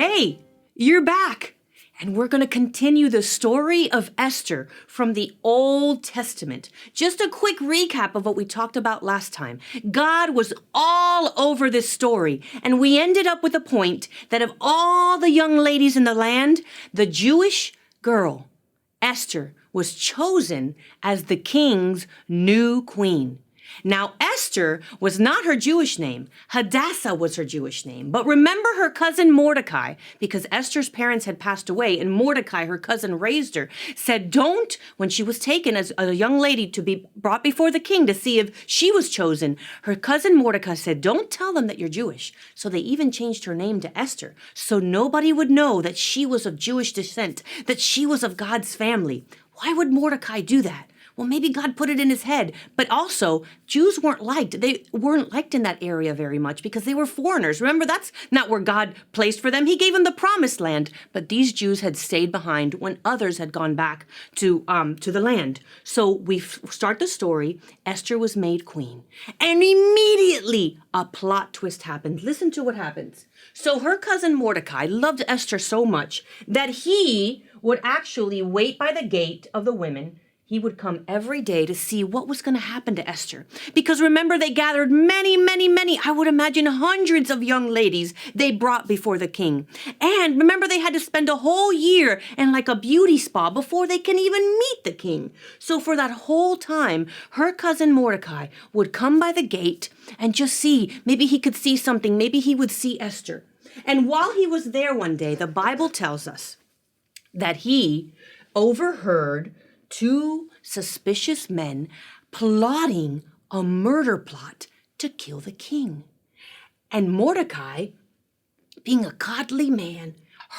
Hey, you're back. And we're going to continue the story of Esther from the Old Testament. Just a quick recap of what we talked about last time. God was all over this story, and we ended up with a point that of all the young ladies in the land, the Jewish girl, Esther, was chosen as the king's new queen. Now, Esther was not her Jewish name. Hadassah was her Jewish name. But remember her cousin Mordecai, because Esther's parents had passed away, and Mordecai, her cousin, raised her, said don't, when she was taken as a young lady to be brought before the king to see if she was chosen, her cousin Mordecai said, don't tell them that you're Jewish. So they even changed her name to Esther, so nobody would know that she was of Jewish descent, that she was of God's family. Why would Mordecai do that? Well, maybe God put it in his head, but also Jews weren't liked. They weren't liked in that area very much because they were foreigners. Remember, that's not where God placed for them. He gave them the promised land, but these Jews had stayed behind when others had gone back to the land. So we start the story. Esther was made queen, and immediately a plot twist happened. Listen to what happens. So her cousin Mordecai loved Esther so much that he would actually wait by the gate of the women. He would come every day to see what was going to happen to Esther. Because remember, they gathered many, I would imagine hundreds of young ladies they brought before the king. And remember, they had to spend a whole year in like a beauty spa before they can even meet the king. So for that whole time, her cousin Mordecai would come by the gate and just see. Maybe he could see something. Maybe he would see Esther. And while he was there one day, the Bible tells us that he overheard two suspicious men plotting a murder plot to kill the king. And Mordecai, being a godly man,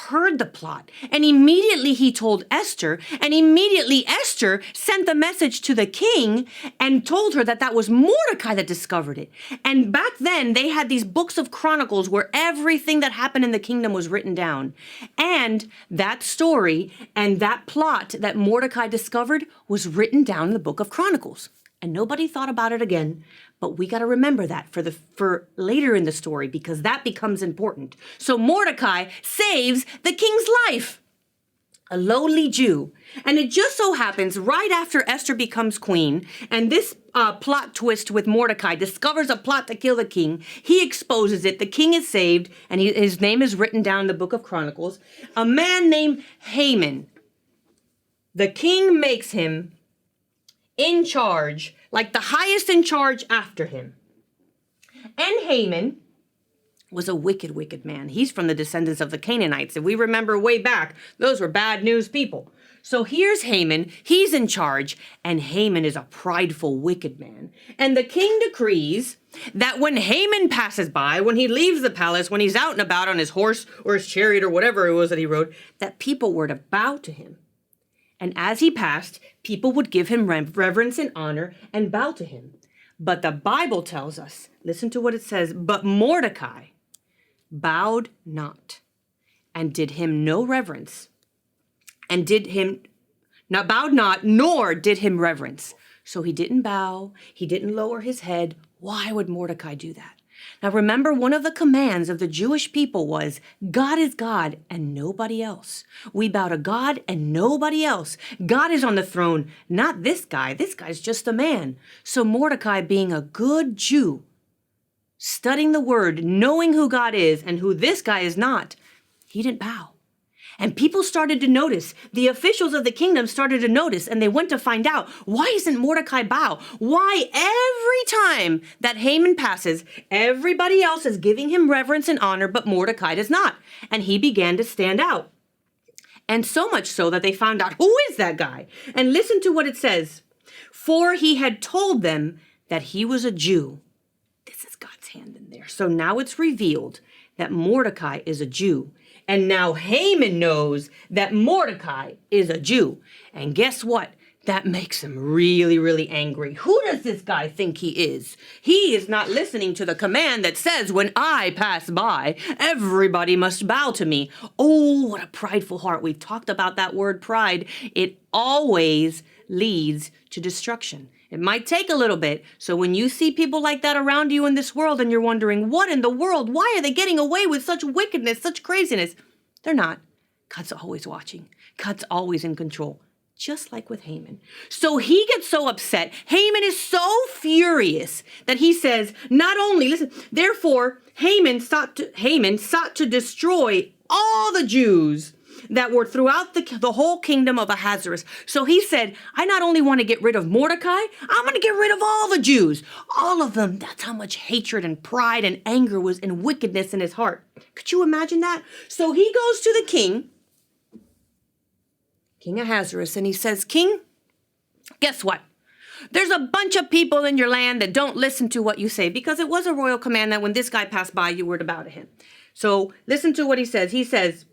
heard the plot, and immediately he told Esther, and immediately Esther sent the message to the king and told her that that was Mordecai that discovered it. And back then, they had these books of chronicles where everything that happened in the kingdom was written down. And that story and that plot that Mordecai discovered was written down in the book of Chronicles. And nobody thought about it again. But we got to remember that for later in the story, because that becomes important. So Mordecai saves the king's life, a lowly Jew. And it just so happens right after Esther becomes queen, and this plot twist with Mordecai discovers a plot to kill the king. He exposes it. The king is saved, and his name is written down in the book of Chronicles. A man named Haman. The king makes him in charge, like the highest in charge after him. And Haman was a wicked man. He's from the descendants of the Canaanites. If we remember way back, those were bad news people. So here's Haman. He's in charge, and Haman is a prideful, wicked man. And the king decrees that when Haman passes by, when he leaves the palace, when he's out and about on his horse or his chariot or whatever it was that he rode, that people were to bow to him. And as he passed, people would give him reverence and honor and bow to him. But the Bible tells us, listen to what it says, but Mordecai bowed not and did him no reverence, and bowed not, nor did him reverence. So he didn't bow, he didn't lower his head. Why would Mordecai do that? Now remember, one of the commands of the Jewish people was, God is God and nobody else. We bow to God and nobody else. God is on the throne, not this guy. This guy's just a man. So Mordecai, being a good Jew, studying the word, knowing who God is and who this guy is not, he didn't bow. And people started to notice, the officials of the kingdom started to notice, and they went to find out, why isn't Mordecai bow? Why every time that Haman passes, everybody else is giving him reverence and honor, but Mordecai does not. And he began to stand out. And so much so that they found out, who is that guy? And listen to what it says. For he had told them that he was a Jew. This is God's hand in there. So now it's revealed that Mordecai is a Jew. And now Haman knows that Mordecai is a Jew. And guess what? That makes him really angry. Who does this guy think he is? He is not listening to the command that says, when I pass by, everybody must bow to me. Oh, what a prideful heart. We've talked about that word pride. It always leads to destruction. It might take a little bit. So when you see people like that around you in this world and you're wondering, what in the world? Why are they getting away with such wickedness, such craziness? They're not. God's always watching. God's always in control, just like with Haman. So he gets so upset. Haman is so furious that he says, not only, listen, therefore Haman sought to destroy all the Jews that were throughout the whole kingdom of Ahasuerus. So he said, I not only want to get rid of Mordecai, I'm going to get rid of all the Jews. All of them. That's how much hatred and pride and anger was and wickedness in his heart. Could you imagine that? So he goes to the king, King Ahasuerus, and he says, King, guess what? There's a bunch of people in your land that don't listen to what you say, because it was a royal command that when this guy passed by, you were to bow to him. So listen to what he says. He says,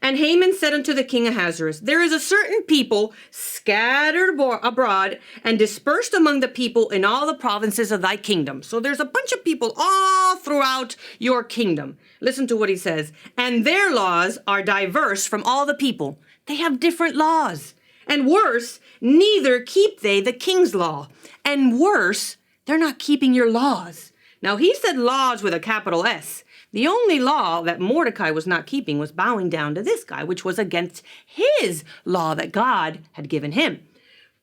and Haman said unto the king Ahasuerus, there is a certain people scattered abroad and dispersed among the people in all the provinces of thy kingdom. So there's a bunch of people all throughout your kingdom. Listen to what he says. And their laws are diverse from all the people. They have different laws. And worse, neither keep they the king's law. And worse, they're not keeping your laws. Now he said laws with a capital S. The only law that Mordecai was not keeping was bowing down to this guy, which was against his law that God had given him.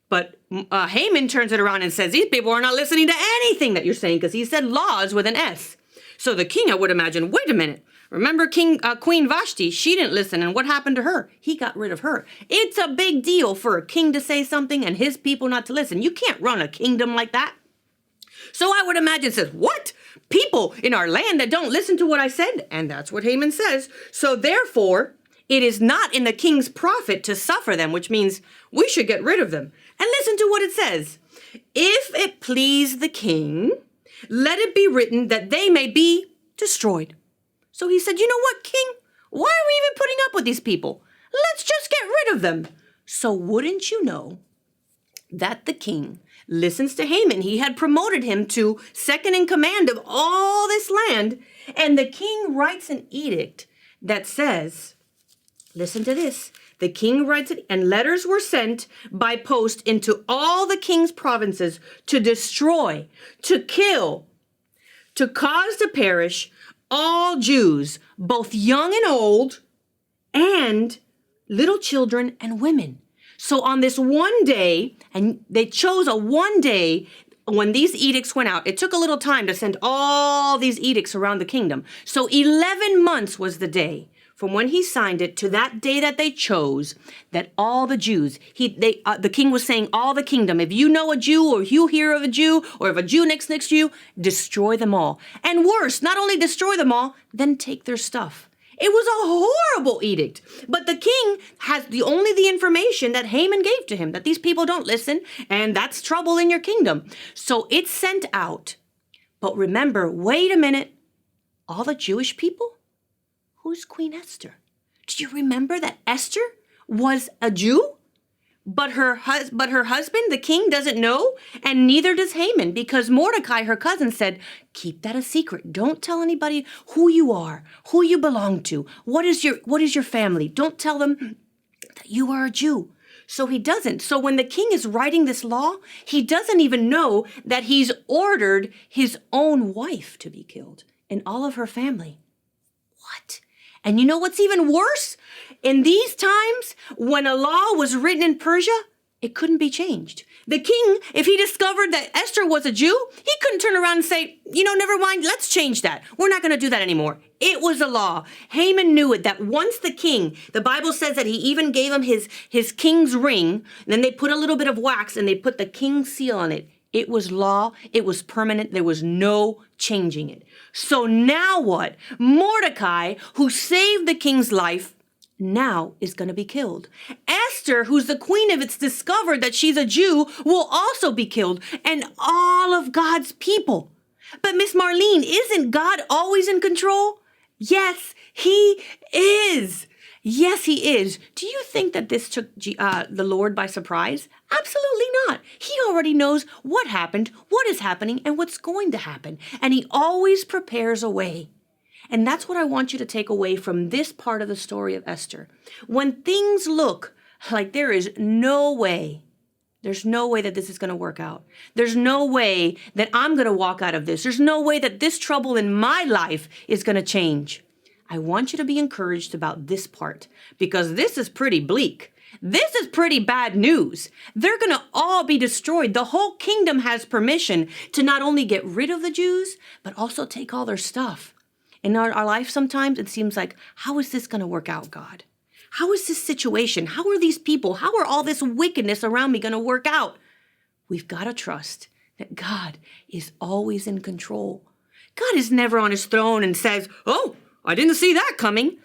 But Haman turns it around and says, these people are not listening to anything that you're saying, because he said laws with an S. So the king, I would imagine, wait a minute. Remember Queen Vashti? She didn't listen. And what happened to her? He got rid of her. It's a big deal for a king to say something and his people not to listen. You can't run a kingdom like that. So I would imagine says, what? People in our land that don't listen to what I said? And that's what Haman says. So therefore, it is not in the king's profit to suffer them, which means we should get rid of them. And listen to what it says. If it please the king, let it be written that they may be destroyed. So he said, you know what, king? Why are we even putting up with these people? Let's just get rid of them. So wouldn't you know that the king listens to Haman? He had promoted him to second in command of all this land. And the king writes an edict that says, listen to this. The king writes it, and letters were sent by post into all the king's provinces to destroy, to kill, to cause to perish all Jews, both young and old, and little children and women. So on this one day, and they chose a one day when these edicts went out, it took a little time to send all these edicts around the kingdom. So 11 months was the day from when he signed it to that day that they chose, that all the Jews, the king was saying, all the kingdom, if you know a Jew or if you hear of a Jew or if a Jew next to you, destroy them all. And worse, not only destroy them all, then take their stuff. It was a horrible edict. But the king has only the information that Haman gave to him, that these people don't listen, and that's trouble in your kingdom. So it's sent out. But remember, wait a minute, all the Jewish people? Who's Queen Esther? Do you remember that Esther was a Jew? But her husband, the king, doesn't know, and neither does Haman, because Mordecai, her cousin, said, keep that a secret. Don't tell anybody who you are, who you belong to, what is your family. Don't tell them that you are a Jew. So he doesn't. So when the king is writing this law, he doesn't even know that he's ordered his own wife to be killed and all of her family. What? And you know what's even worse? In these times, when a law was written in Persia, it couldn't be changed. The king, if he discovered that Esther was a Jew, he couldn't turn around and say, never mind, let's change that. We're not going to do that anymore. It was a law. Haman knew it, that once the king, the Bible says that he even gave him his king's ring, and then they put a little bit of wax and they put the king's seal on it. It was law. It was permanent. There was no changing it. So now what? Mordecai, who saved the king's life, now is going to be killed. Esther, who's the queen, if it's discovered that she's a Jew, will also be killed, and all of God's people. But Miss Marlene, isn't God always in control? Yes, he is. Yes, he is. Do you think that this took the Lord by surprise? Absolutely not. He already knows what happened, what is happening, and what's going to happen. And he always prepares a way. And that's what I want you to take away from this part of the story of Esther. When things look like there's no way that this is going to work out. There's no way that I'm going to walk out of this. There's no way that this trouble in my life is going to change. I want you to be encouraged about this part because this is pretty bleak. This is pretty bad news. They're going to all be destroyed. The whole kingdom has permission to not only get rid of the Jews, but also take all their stuff. In our life, sometimes it seems like, how is this going to work out, God? How is this situation? How are these people? How are all this wickedness around me going to work out? We've got to trust that God is always in control. God is never on his throne and says, oh, I didn't see that coming.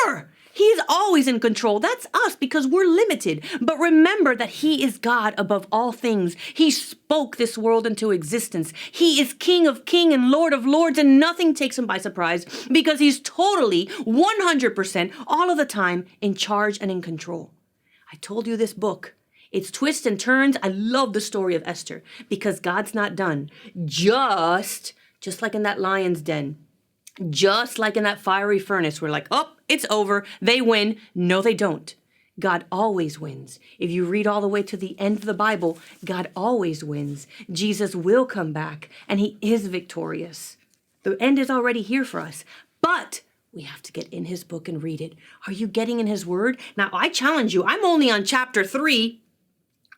Never. He's always in control. That's us because we're limited. But remember that he is God above all things. He spoke this world into existence. He is King of kings and Lord of lords, and nothing takes him by surprise because he's totally 100% all of the time in charge and in control. I told you this book. Its twists and turns. I love the story of Esther because God's not done. Just like in that lion's den. Just like in that fiery furnace, we're like, oh, it's over. They win. No, they don't. God always wins. If you read all the way to the end of the Bible, God always wins. Jesus will come back, and he is victorious. The end is already here for us, but we have to get in his book and read it. Are you getting in his word? Now, I challenge you. I'm only on chapter 3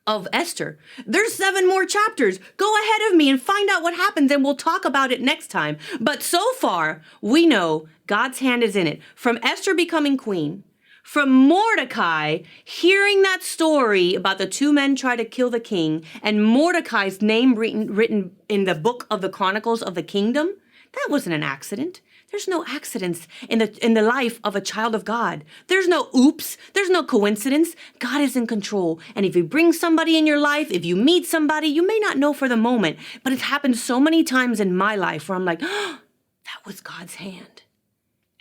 of Esther. There's 7 more chapters. Go ahead of me and find out what happens, and we'll talk about it next time. But so far, we know God's hand is in it. From Esther becoming queen, from Mordecai hearing that story about the 2 men try to kill the king, and Mordecai's name written in the book of the Chronicles of the Kingdom, that wasn't an accident. There's no accidents in the life of a child of God. There's no oops. There's no coincidence. God is in control. And if you bring somebody in your life, if you meet somebody, you may not know for the moment, but it's happened so many times in my life where I'm like, oh, that was God's hand.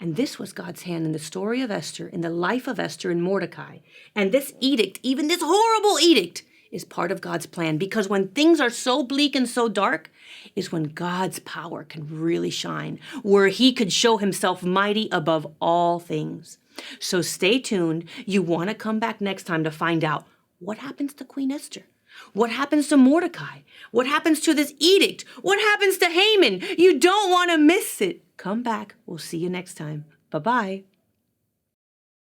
And this was God's hand in the story of Esther, in the life of Esther and Mordecai. And this edict, even this horrible edict, is part of God's plan, because when things are so bleak and so dark is when God's power can really shine, where he could show himself mighty above all things. So stay tuned. You want to come back next time to find out what happens to Queen Esther. What happens to Mordecai? What happens to this edict? What happens to Haman? You don't want to miss it. Come back. We'll see you next time. Bye-bye.